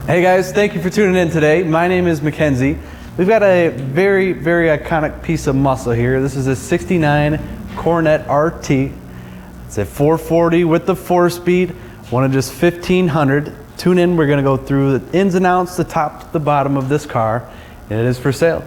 Hey guys, thank you for tuning in today. My name is Mackenzie. We've got a very, very iconic piece of muscle here. This is a 69 Coronet RT. It's a 440 with the 4-speed, one of just 1,500. Tune in, we're gonna go through the ins and outs, the top to the bottom of this car, and it is for sale.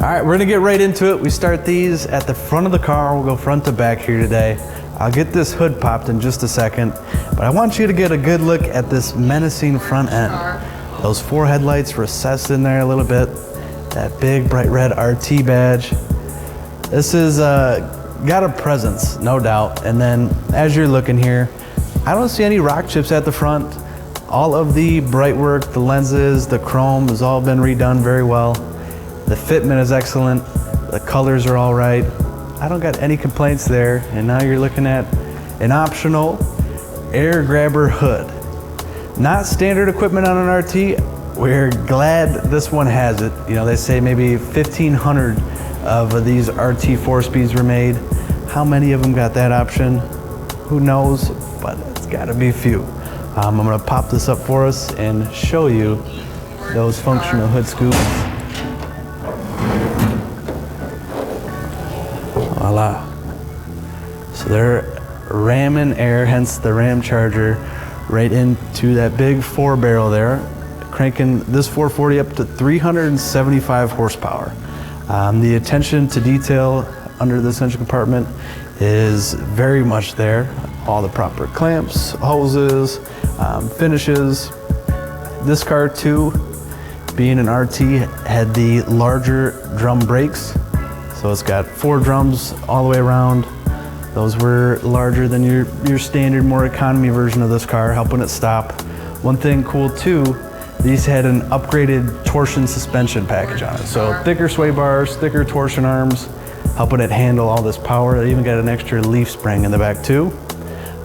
All right, we're gonna get right into it. We start these at the front of the car. We'll go front to back here today. I'll get this hood popped in just a second, but I want you to get a good look at this menacing front end. Those 4 headlights recessed in there a little bit. That big bright red RT badge. This is got a presence, no doubt. And then as you're looking here, I don't see any rock chips at the front. All of the bright work, the lenses, the chrome has all been redone very well. The fitment is excellent. The colors are all right. I don't got any complaints there. And now you're looking at an optional air grabber hood. Not standard equipment on an RT. We're glad this one has it. You know, they say maybe 1,500 of these RT 4-speeds were made. How many of them got that option? Who knows, but it's gotta be a few. I'm gonna pop this up for us and show you those functional hood scoops. Voila. So they're ramming air, hence the ram charger, right into that big 4-barrel there, cranking this 440 up to 375 horsepower. The attention to detail under this engine compartment is very much there. All the proper clamps, hoses, finishes. This car too, being an RT, had the larger drum brakes. So it's got 4 drums all the way around. Those were larger than your standard, more economy version of this car, helping it stop. One thing cool too, these had an upgraded torsion suspension package on it. So thicker sway bars, thicker torsion arms, helping it handle all this power. They even got an extra leaf spring in the back too.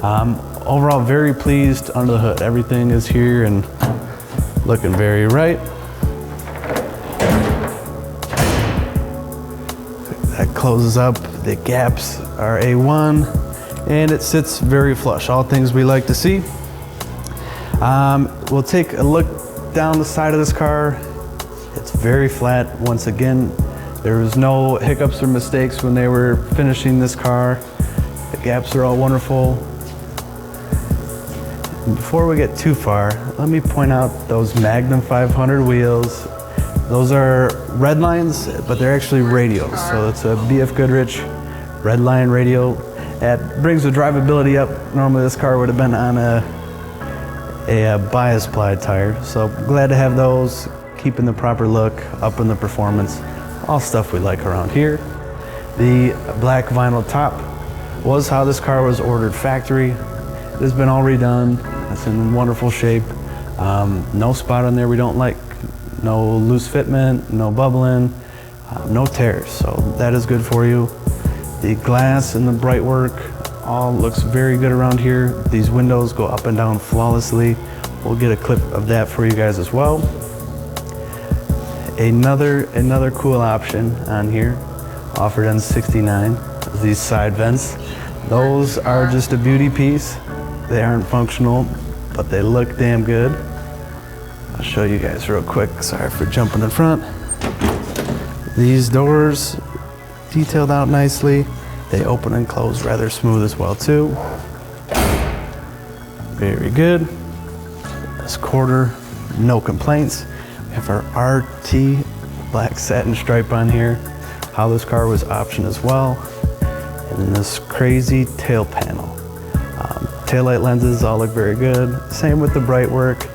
Overall, very pleased under the hood. Everything is here and looking very right. That closes up, the gaps are A1, and it sits very flush, all things we like to see. We'll take a look down the side of this car. It's very flat. Once again, there was no hiccups or mistakes when they were finishing this car. The gaps are all wonderful. And before we get too far, let me point out those Magnum 500 wheels. Those are red lines, but they're actually radials. So it's a BF Goodrich red line radial. That brings the drivability up. Normally this car would have been on a bias ply tire. So glad to have those, keeping the proper look, upping the performance, all stuff we like around here. The black vinyl top was how this car was ordered factory. It has been all redone. It's in wonderful shape. No spot on there we don't like. No loose fitment, no bubbling, no tears, so that is good for you. The glass and the bright work all looks very good around here. These windows go up and down flawlessly. We'll get a clip of that for you guys as well. Another cool option on here, offered on 69, is these side vents. Those are just a beauty piece. They aren't functional, but they look damn good. I'll show you guys real quick. Sorry for jumping in front. These doors detailed out nicely. They open and close rather smooth as well too. Very good. This quarter, no complaints. We have our RT black satin stripe on here. How this car was optioned as well. And then this crazy tail panel. Taillight lenses all look very good. Same with the bright work.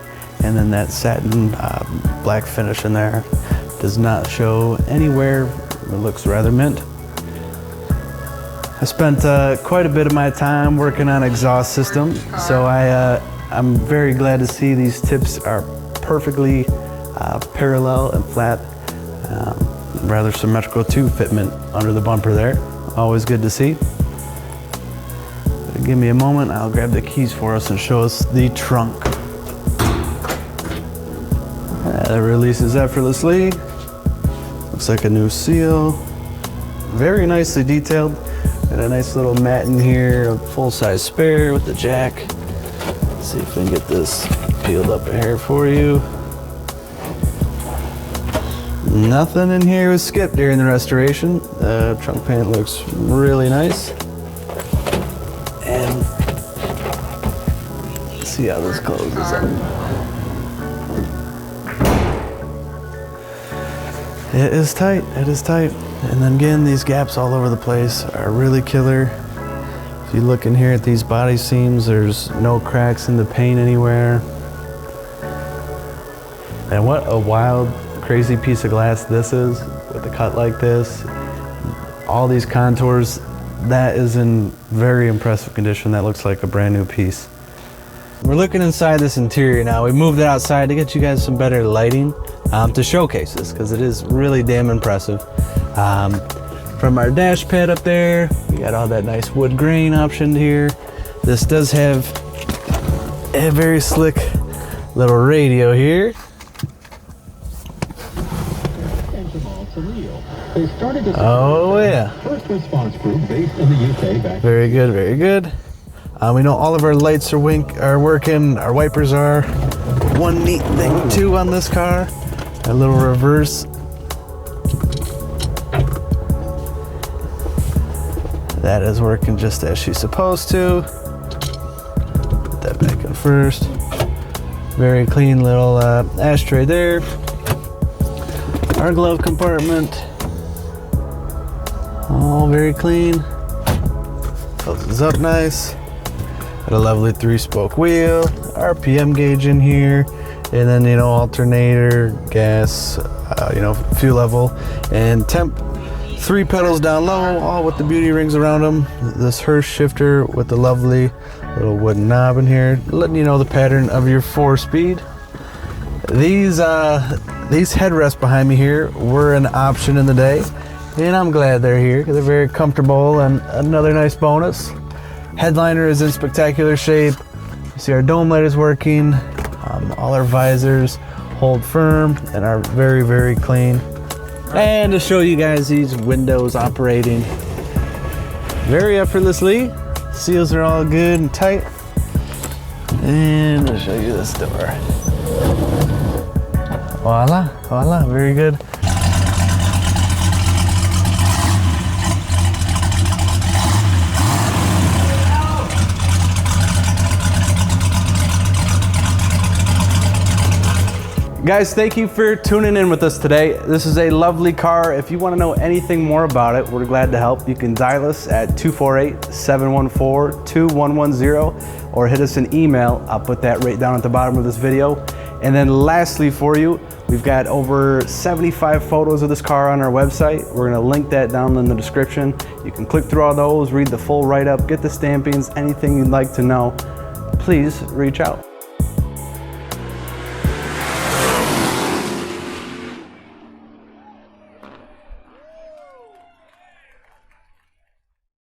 And then that satin black finish in there does not show anywhere. It looks rather mint. I spent quite a bit of my time working on exhaust system, so I'm very glad to see these tips are perfectly parallel and flat. Rather symmetrical too, fitment under the bumper there. Always good to see. Give me a moment, I'll grab the keys for us and show us the trunk. That releases effortlessly. Looks like a new seal. Very nicely detailed. Got a nice little mat in here, a full-size spare with the jack. Let's see if we can get this peeled up a hair for you. Nothing in here was skipped during the restoration. The trunk paint looks really nice. And let's see how this closes up. It is tight, it is tight. And then again, these gaps all over the place are really killer. If you look in here at these body seams, there's no cracks in the paint anywhere. And what a wild, crazy piece of glass this is, with a cut like this. All these contours, that is in very impressive condition. That looks like a brand new piece. We're looking inside this interior now. We moved it outside to get you guys some better lighting to showcase this, because it is really damn impressive. From our dash pad up there, we got all that nice wood grain optioned here. This does have a very slick little radio here. Oh yeah. First response group based in the UK back. Very good, very good. We know all of our lights are working, our wipers are. One neat thing too on this car, a little reverse. That is working just as she's supposed to. Put that back in first. Very clean little ashtray there. Our glove compartment. All very clean. Closes up nice. Got a lovely 3-spoke wheel. RPM gauge in here. And then, you know, alternator, gas, fuel level, and temp. 3 pedals down low, all with the beauty rings around them. This Hirsch shifter with the lovely little wooden knob in here, letting you know the pattern of your 4-speed. These headrests behind me here were an option in the day, and I'm glad they're here because they're very comfortable and another nice bonus. Headliner is in spectacular shape. You see our dome light is working. All our visors hold firm and are very, very clean. And to show you guys these windows operating very effortlessly. Seals are all good and tight. And I'll show you this door. Voila, voila, very good. Guys, thank you for tuning in with us today. This is a lovely car. If you want to know anything more about it, we're glad to help. You can dial us at 248-714-2110 or hit us an email. I'll put that right down at the bottom of this video. And then lastly for you, we've got over 75 photos of this car on our website. We're going to link that down in the description. You can click through all those, read the full write-up, get the stampings, anything you'd like to know. Please reach out.